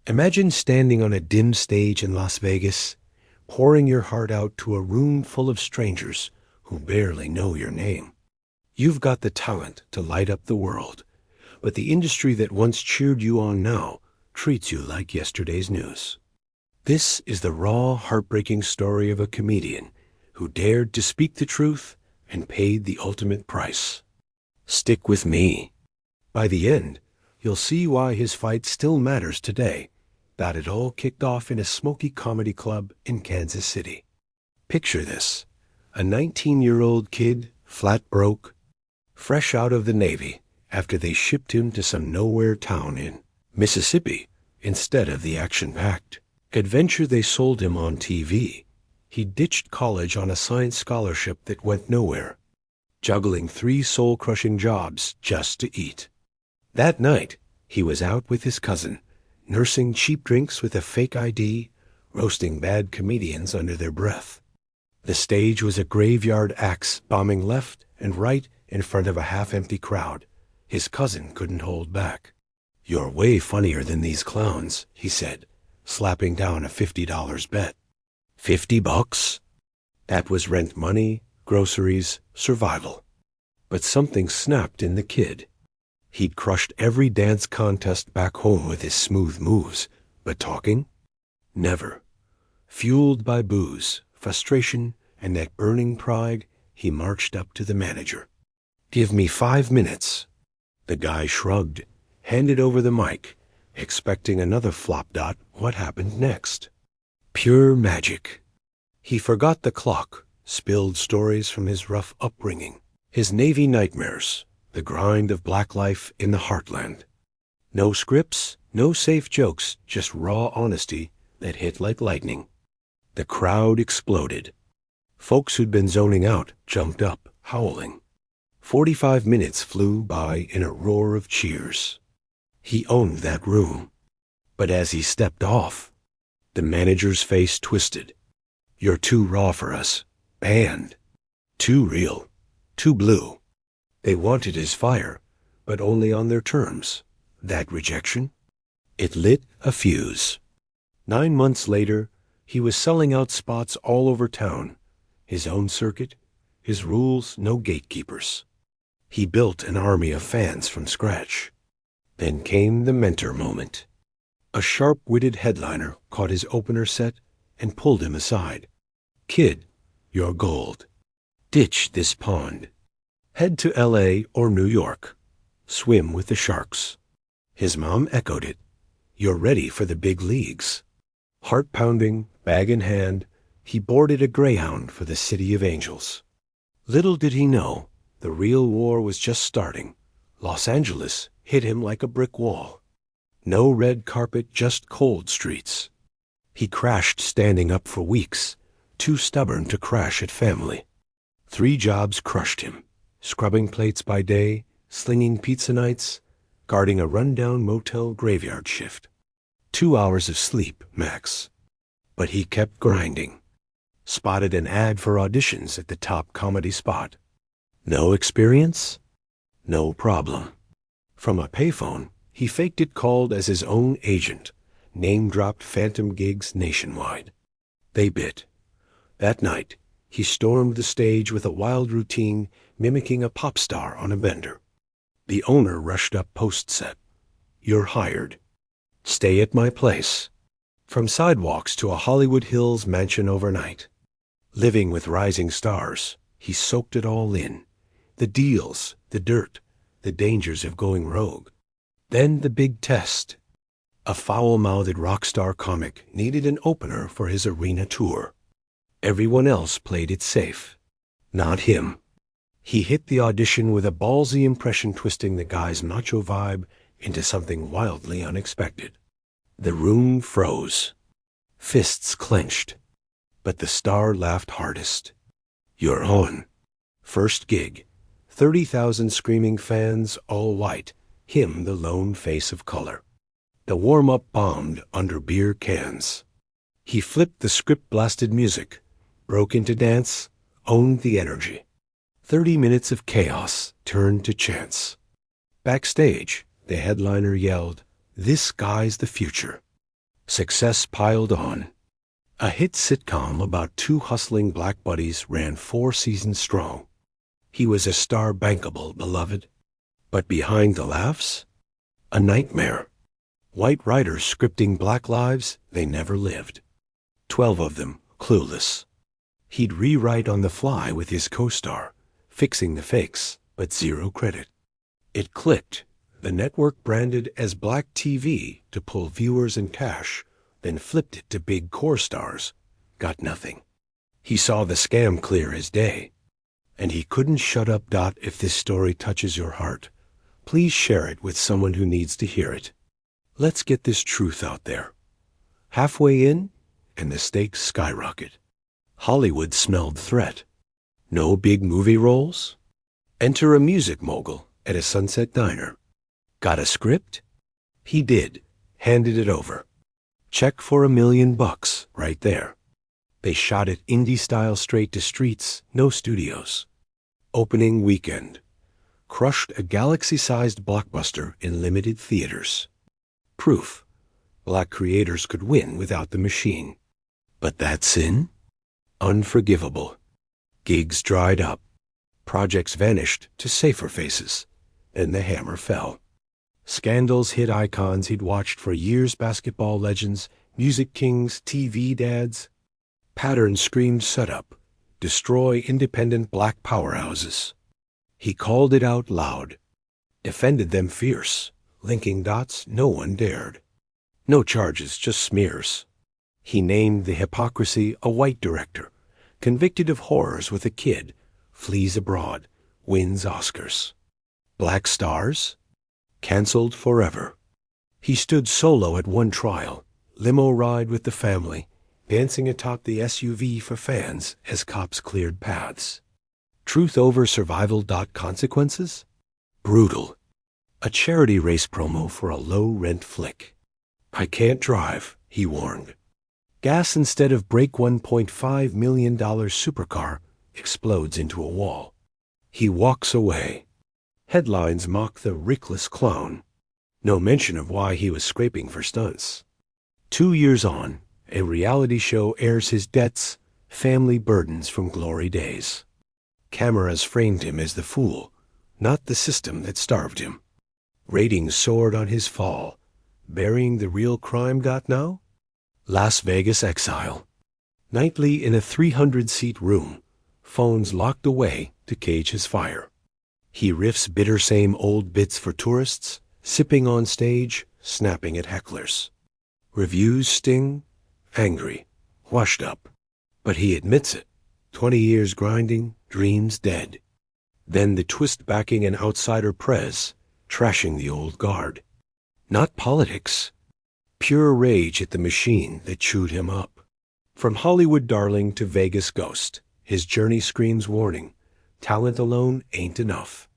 Imagine standing on a dim stage in Las Vegas, pouring your heart out to a room full of strangers who barely know your name. You've got the talent to light up the world, but the industry that once cheered you on now treats you like yesterday's news. This is the raw, heartbreaking story of a comedian who dared to speak the truth and paid the ultimate price. Stick with me. By the end, you'll see why his fight still matters today, that it all kicked off in a smoky comedy club in Kansas City. Picture this: a 19-year-old kid, flat broke, fresh out of the Navy after they shipped him to some nowhere town in Mississippi instead of the action-packed adventure they sold him on TV. He ditched college on a science scholarship that went nowhere, juggling 3 soul-crushing jobs just to eat. That night, he was out with his cousin, nursing cheap drinks with a fake ID, roasting bad comedians under their breath. The stage was a graveyard axe bombing left and right in front of a half-empty crowd. His cousin couldn't hold back. "You're way funnier than these clowns," he said, slapping down a $50 bet. $50? That was rent money, groceries, survival. But something snapped in the kid. He'd crushed every dance contest back home with his smooth moves, but talking? Never. Fueled by booze, frustration, and that burning pride, he marched up to the manager. "Give me 5 minutes." The guy shrugged, handed over the mic, expecting another flop dot. What happened next? Pure magic. He forgot the clock, spilled stories from his rough upbringing, his Navy nightmares, the grind of black life in the heartland. No scripts, no safe jokes, just raw honesty that hit like lightning. The crowd exploded. Folks who'd been zoning out jumped up, howling. 45 minutes flew by in a roar of cheers. He owned that room. But as he stepped off, the manager's face twisted. "You're too raw for us. Banned. Too real. Too blue." They wanted his fire, but only on their terms. That rejection? It lit a fuse. 9 months later, he was selling out spots all over town. His own circuit, his rules, no gatekeepers. He built an army of fans from scratch. Then came the mentor moment. A sharp-witted headliner caught his opener set and pulled him aside. "Kid, you're gold. Ditch this pond. Head to L.A. or New York. Swim with the sharks." His mom echoed it. "You're ready for the big leagues." Heart-pounding, bag in hand, he boarded a Greyhound for the City of Angels. Little did he know, the real war was just starting. Los Angeles hit him like a brick wall. No red carpet, just cold streets. He crashed standing up for weeks, too stubborn to crash at family. 3 jobs crushed him, scrubbing plates by day, slinging pizza nights, guarding a rundown motel graveyard shift. 2 hours of sleep, max. But he kept grinding. Spotted an ad for auditions at the top comedy spot. No experience? No problem. From a payphone, he faked it called as his own agent, name-dropped phantom gigs nationwide. They bit. That night, he stormed the stage with a wild routine mimicking a pop star on a bender. The owner rushed up post-set. "You're hired. Stay at my place." From sidewalks to a Hollywood Hills mansion overnight. Living with rising stars, he soaked it all in. The deals, the dirt, the dangers of going rogue. Then the big test. A foul-mouthed rock star comic needed an opener for his arena tour. Everyone else played it safe. Not him. He hit the audition with a ballsy impression twisting the guy's macho vibe into something wildly unexpected. The room froze. Fists clenched. But the star laughed hardest. "You're on." First gig. 30,000 screaming fans, all white. Him the lone face of color. The warm-up bombed under beer cans. He flipped the script-blasted music, broke into dance, owned the energy. 30 minutes of chaos turned to chance. Backstage, the headliner yelled, "This guy's the future." Success piled on. A hit sitcom about two hustling black buddies ran 4 seasons strong. He was a star bankable beloved. But behind the laughs, a nightmare. White writers scripting black lives they never lived. 12 of them clueless. He'd rewrite on the fly with his co-star, fixing the fakes, but zero credit. It clicked. The network branded as black TV to pull viewers and cash, then flipped it to big core stars. Got nothing. He saw the scam clear as day. And he couldn't shut up. If this story touches your heart, please share it with someone who needs to hear it. Let's get this truth out there. Halfway in, and the stakes skyrocket. Hollywood smelled threat. No big movie roles? Enter a music mogul at a sunset diner. Got a script? He did. Handed it over. Check for $1 million right there. They shot it indie style straight to streets, no studios. Opening weekend. Crushed a galaxy-sized blockbuster in limited theaters. Proof. Black creators could win without the machine. But that sin? Unforgivable. Gigs dried up. Projects vanished to safer faces. And the hammer fell. Scandals hit icons he'd watched for years, basketball legends, music kings, TV dads. Patterns screamed setup. Destroy independent black powerhouses. He called it out loud. Defended them fierce. Linking dots no one dared. No charges, just smears. He named the hypocrisy a white director, convicted of horrors with a kid, flees abroad, wins Oscars. Black stars? Canceled forever. He stood solo at one trial, limo ride with the family, dancing atop the SUV for fans as cops cleared paths. Truth over survival. Consequences? Brutal. A charity race promo for a low-rent flick. I can't drive, he warned. Gas instead of brake. $1.5 million supercar explodes into a wall. He walks away. Headlines mock the reckless clown. No mention of why he was scraping for stunts. 2 years on, a reality show airs his debts, family burdens from glory days. Cameras framed him as the fool, not the system that starved him. Ratings soared on his fall, burying the real crime. Now? Las Vegas exile. Nightly in a 300-seat room, phones locked away to cage his fire. He riffs bitter same old bits for tourists, sipping on stage, snapping at hecklers. Reviews sting, angry, washed up. But he admits it. 20 years grinding, dreams dead. Then the twist backing an outsider prez, trashing the old guard. Not politics. Pure rage at the machine that chewed him up. From Hollywood darling to Vegas ghost, his journey screams warning. Talent alone ain't enough.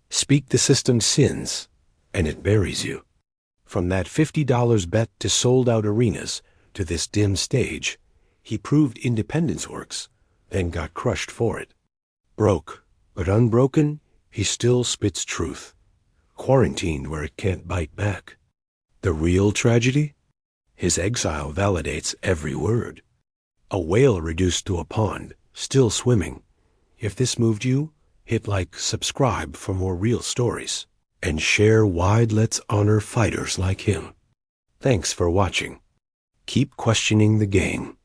Speak the system's sins, and it buries you. From that $50 bet to sold-out arenas to this dim stage, he proved independence works, then got crushed for it. Broke, but unbroken, he still spits truth. Quarantined where it can't bite back. The real tragedy? His exile validates every word. A whale reduced to a pond, still swimming. If this moved you, hit like, subscribe for more real stories, and share wide. Let's honor fighters like him. Thanks for watching. Keep questioning the game.